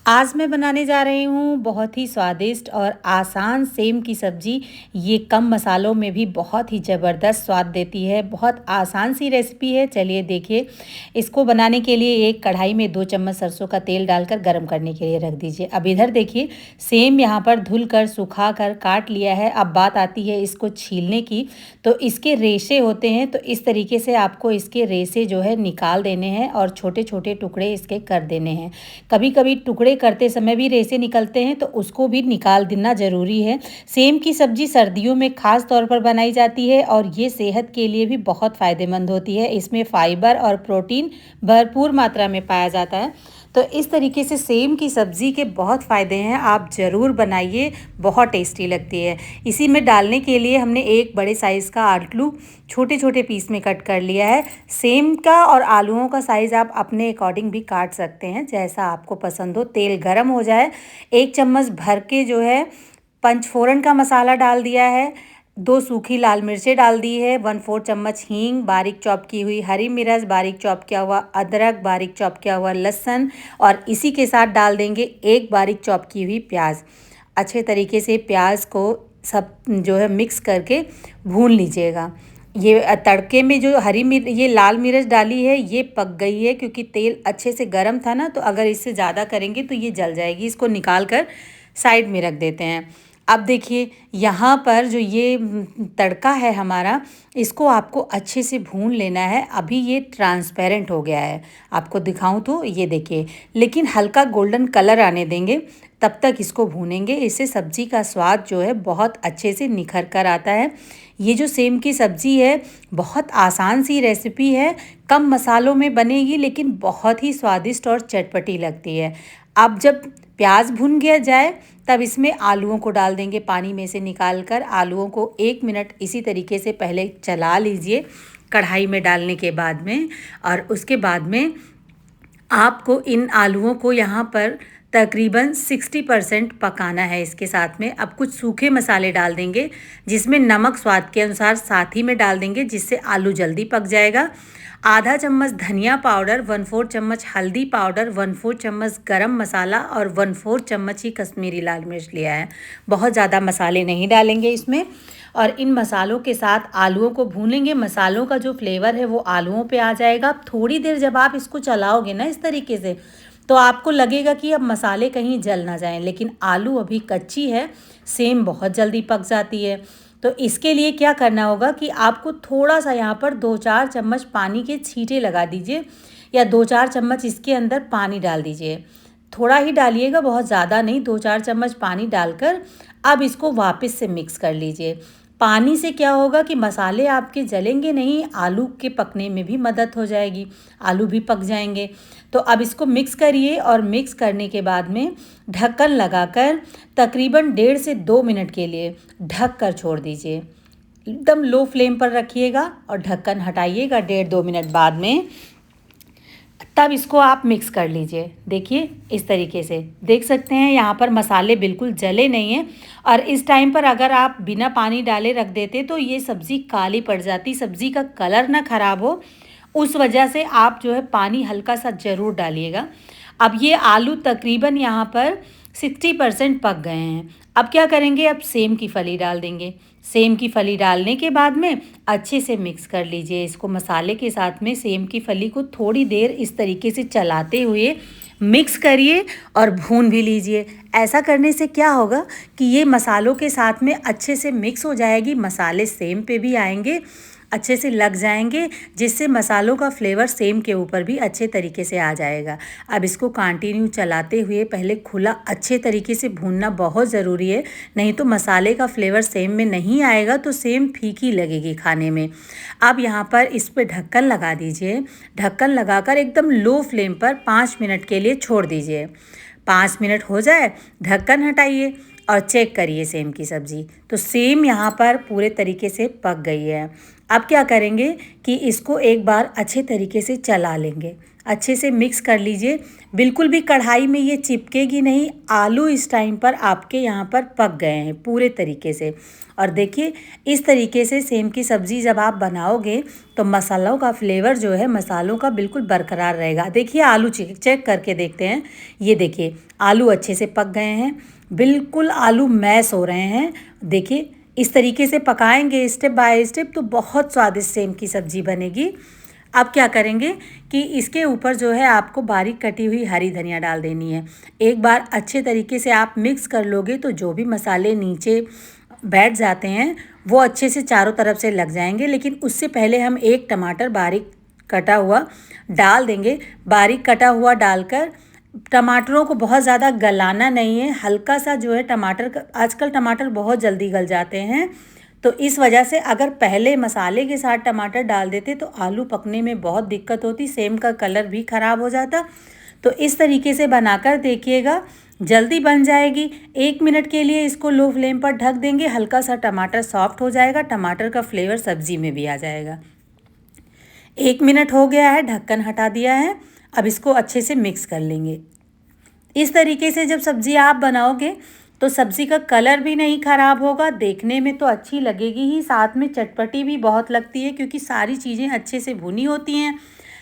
आज मैं बनाने जा रही हूँ बहुत ही स्वादिष्ट और आसान सेम की सब्ज़ी। ये कम मसालों में भी बहुत ही ज़बरदस्त स्वाद देती है। बहुत आसान सी रेसिपी है। चलिए देखिए, इसको बनाने के लिए एक कढ़ाई में 2 चम्मच सरसों का तेल डालकर गरम करने के लिए रख दीजिए। अब इधर देखिए, सेम यहाँ पर धुल कर सुखा कर काट लिया है। अब बात आती है इसको छीलने की। तो इसके रेशे होते हैं, तो इस तरीके से आपको इसके रेशे जो है निकाल देने हैं और छोटे छोटे टुकड़े इसके कर देने हैं। कभी कभी टुकड़े करते समय भी रेशे निकलते हैं, तो उसको भी निकाल देना ज़रूरी है। सेम की सब्ज़ी सर्दियों में ख़ास तौर पर बनाई जाती है और ये सेहत के लिए भी बहुत फ़ायदेमंद होती है। इसमें फाइबर और प्रोटीन भरपूर मात्रा में पाया जाता है। तो इस तरीके से सेम की सब्ज़ी के बहुत फ़ायदे हैं, आप ज़रूर बनाइए, बहुत टेस्टी लगती है। इसी में डालने के लिए हमने एक बड़े साइज़ का आलू छोटे छोटे पीस में कट कर लिया है। सेम का और आलूओं का साइज़ आप अपने अकॉर्डिंग भी काट सकते हैं, जैसा आपको पसंद हो। तेल गरम हो जाए, 1 चम्मच भर के जो है पंचफोरन का मसाला डाल दिया है, 2 सूखी लाल मिर्चें डाल दी है, 1/4 चम्मच हींग, बारीक चॉप की हुई हरी मिर्च, बारीक चॉप किया हुआ अदरक, बारीक चॉप किया हुआ लहसुन और इसी के साथ डाल देंगे एक बारीक चॉप की हुई प्याज। अच्छे तरीके से प्याज को सब जो है मिक्स करके भून लीजिएगा। ये तड़के में जो ये लाल मिर्च डाली है ये पक गई है, क्योंकि तेल अच्छे से गर्म था ना, तो अगर इससे ज़्यादा करेंगे तो ये जल जाएगी। इसको निकाल कर साइड में रख देते हैं। अब देखिए, यहाँ पर जो ये तड़का है हमारा, इसको आपको अच्छे से भून लेना है। अभी ये ट्रांसपेरेंट हो गया है, आपको दिखाऊं तो ये देखिए, लेकिन हल्का गोल्डन कलर आने देंगे, तब तक इसको भूनेंगे। इससे सब्ज़ी का स्वाद जो है बहुत अच्छे से निखर कर आता है। ये जो सेम की सब्ज़ी है, बहुत आसान सी रेसिपी है, कम मसालों में बनेगी, लेकिन बहुत ही स्वादिष्ट और चटपटी लगती है। अब जब प्याज भुन गया जाए, तब इसमें आलूओं को डाल देंगे। पानी में से निकाल कर आलूओं को 1 मिनट इसी तरीके से पहले चला लीजिए कढ़ाई में डालने के बाद में। और उसके बाद में आपको इन आलूओं को यहाँ पर तकरीबन 60% पकाना है। इसके साथ में अब कुछ सूखे मसाले डाल देंगे, जिसमें नमक स्वाद के अनुसार साथ ही में डाल देंगे, जिससे आलू जल्दी पक जाएगा। आधा चम्मच धनिया पाउडर, 1/4 चम्मच हल्दी पाउडर, 1/4 चम्मच गरम मसाला और 1/4 चम्मच ही कश्मीरी लाल मिर्च लिया है। बहुत ज़्यादा मसाले नहीं डालेंगे इसमें। और इन मसालों के साथ आलूओं को भूनेंगे। मसालों का जो फ्लेवर है वो आलूओं पे आ जाएगा। थोड़ी देर जब आप इसको चलाओगे ना इस तरीके से, तो आपको लगेगा कि अब मसाले कहीं जल ना जाएं, लेकिन आलू अभी कच्ची है, सेम बहुत जल्दी पक जाती है। तो इसके लिए क्या करना होगा कि आपको थोड़ा सा यहाँ पर 2-4 चम्मच पानी के छींटे लगा दीजिए, या 2-4 चम्मच इसके अंदर पानी डाल दीजिए। थोड़ा ही डालिएगा, बहुत ज़्यादा नहीं, 2-4 चम्मच पानी डालकर अब इसको वापस से मिक्स कर लीजिए। पानी से क्या होगा कि मसाले आपके जलेंगे नहीं, आलू के पकने में भी मदद हो जाएगी, आलू भी पक जाएंगे। तो अब इसको मिक्स करिए और मिक्स करने के बाद में ढक्कन लगाकर तकरीबन 1.5 से 2 मिनट के लिए ढक कर छोड़ दीजिए। एकदम लो फ्लेम पर रखिएगा और ढक्कन हटाइएगा 1.5-2 मिनट बाद में। तब इसको आप मिक्स कर लीजिए। देखिए, इस तरीके से देख सकते हैं यहाँ पर मसाले बिल्कुल जले नहीं हैं। और इस टाइम पर अगर आप बिना पानी डाले रख देते तो ये सब्ज़ी काली पड़ जाती, सब्ज़ी का कलर ना ख़राब हो, उस वजह से आप जो है पानी हल्का सा ज़रूर डालिएगा। अब ये आलू तकरीबन यहाँ पर 60% पक गए हैं। अब क्या करेंगे, अब सेम की फली डाल देंगे। सेम की फली डालने के बाद में अच्छे से मिक्स कर लीजिए इसको मसाले के साथ में। सेम की फली को थोड़ी देर इस तरीके से चलाते हुए मिक्स करिए और भून भी लीजिए। ऐसा करने से क्या होगा कि ये मसालों के साथ में अच्छे से मिक्स हो जाएगी, मसाले सेम पे भी आएंगे, अच्छे से लग जाएंगे, जिससे मसालों का फ्लेवर सेम के ऊपर भी अच्छे तरीके से आ जाएगा। अब इसको कंटिन्यू चलाते हुए पहले खुला अच्छे तरीके से भूनना बहुत ज़रूरी है, नहीं तो मसाले का फ्लेवर सेम में नहीं आएगा तो सेम फीकी लगेगी खाने में। अब यहाँ पर इस पर ढक्कन लगा दीजिए। ढक्कन लगाकर एकदम लो फ्लेम पर 5 मिनट के लिए छोड़ दीजिए। 5 मिनट हो जाए, ढक्कन हटाइए और चेक करिए सेम की सब्ज़ी। तो सेम यहाँ पर पूरे तरीके से पक गई है। अब क्या करेंगे कि इसको एक बार अच्छे तरीके से चला लेंगे। अच्छे से मिक्स कर लीजिए। बिल्कुल भी कढ़ाई में ये चिपकेगी नहीं। आलू इस टाइम पर आपके यहाँ पर पक गए हैं पूरे तरीके से। और देखिए इस तरीके से सेम की सब्ज़ी जब आप बनाओगे तो मसालों का फ्लेवर जो है मसालों का बिल्कुल बरकरार रहेगा। देखिए आलू चेक करके देखते हैं। ये देखिए आलू अच्छे से पक गए हैं, बिल्कुल आलू मैश हो रहे हैं। देखिए इस तरीके से पकाएंगे स्टेप बाय स्टेप तो बहुत स्वादिष्ट सेम की सब्ज़ी बनेगी। अब क्या करेंगे कि इसके ऊपर जो है आपको बारीक कटी हुई हरी धनिया डाल देनी है। एक बार अच्छे तरीके से आप मिक्स कर लोगे तो जो भी मसाले नीचे बैठ जाते हैं वो अच्छे से चारों तरफ से लग जाएंगे। लेकिन उससे पहले हम एक टमाटर बारीक कटा हुआ डाल देंगे। बारीक कटा हुआ डालकर टमाटरों को बहुत ज़्यादा गलाना नहीं है, हल्का सा जो है टमाटर, आजकल टमाटर बहुत जल्दी गल जाते हैं तो इस वजह से अगर पहले मसाले के साथ टमाटर डाल देते तो आलू पकने में बहुत दिक्कत होती, सेम का कलर भी ख़राब हो जाता। तो इस तरीके से बनाकर देखिएगा, जल्दी बन जाएगी। 1 मिनट के लिए इसको लो फ्लेम पर ढक देंगे, हल्का सा टमाटर सॉफ्ट हो जाएगा, टमाटर का फ्लेवर सब्जी में भी आ जाएगा। 1 मिनट हो गया है, ढक्कन हटा दिया है। अब इसको अच्छे से मिक्स कर लेंगे। इस तरीके से जब सब्ज़ी आप बनाओगे तो सब्ज़ी का कलर भी नहीं ख़राब होगा, देखने में तो अच्छी लगेगी ही, साथ में चटपटी भी बहुत लगती है क्योंकि सारी चीज़ें अच्छे से भुनी होती हैं।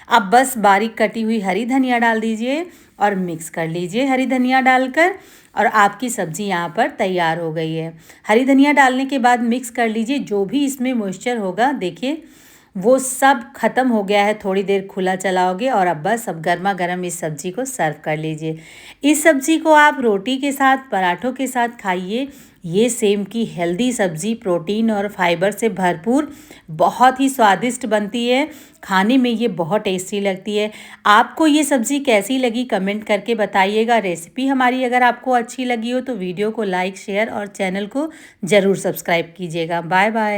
अब बस बारीक कटी हुई हरी धनिया डाल दीजिए और मिक्स कर लीजिए हरी धनिया डालकर, और आपकी सब्ज़ी यहाँ पर तैयार हो गई है। हरी धनिया डालने के बाद मिक्स कर लीजिए। जो भी इसमें मॉइस्चर होगा देखिए वो सब ख़त्म हो गया है। थोड़ी देर खुला चलाओगे और अब बस अब गर्मा गर्म इस सब्ज़ी को सर्व कर लीजिए। इस सब्ज़ी को आप रोटी के साथ, पराठों के साथ खाइए। ये सेम की हेल्दी सब्ज़ी प्रोटीन और फाइबर से भरपूर बहुत ही स्वादिष्ट बनती है। खाने में ये बहुत टेस्टी लगती है। आपको ये सब्ज़ी कैसी लगी कमेंट करके बताइएगा। रेसिपी हमारी अगर आपको अच्छी लगी हो तो वीडियो को लाइक, शेयर और चैनल को ज़रूर सब्सक्राइब कीजिएगा। Bye bye.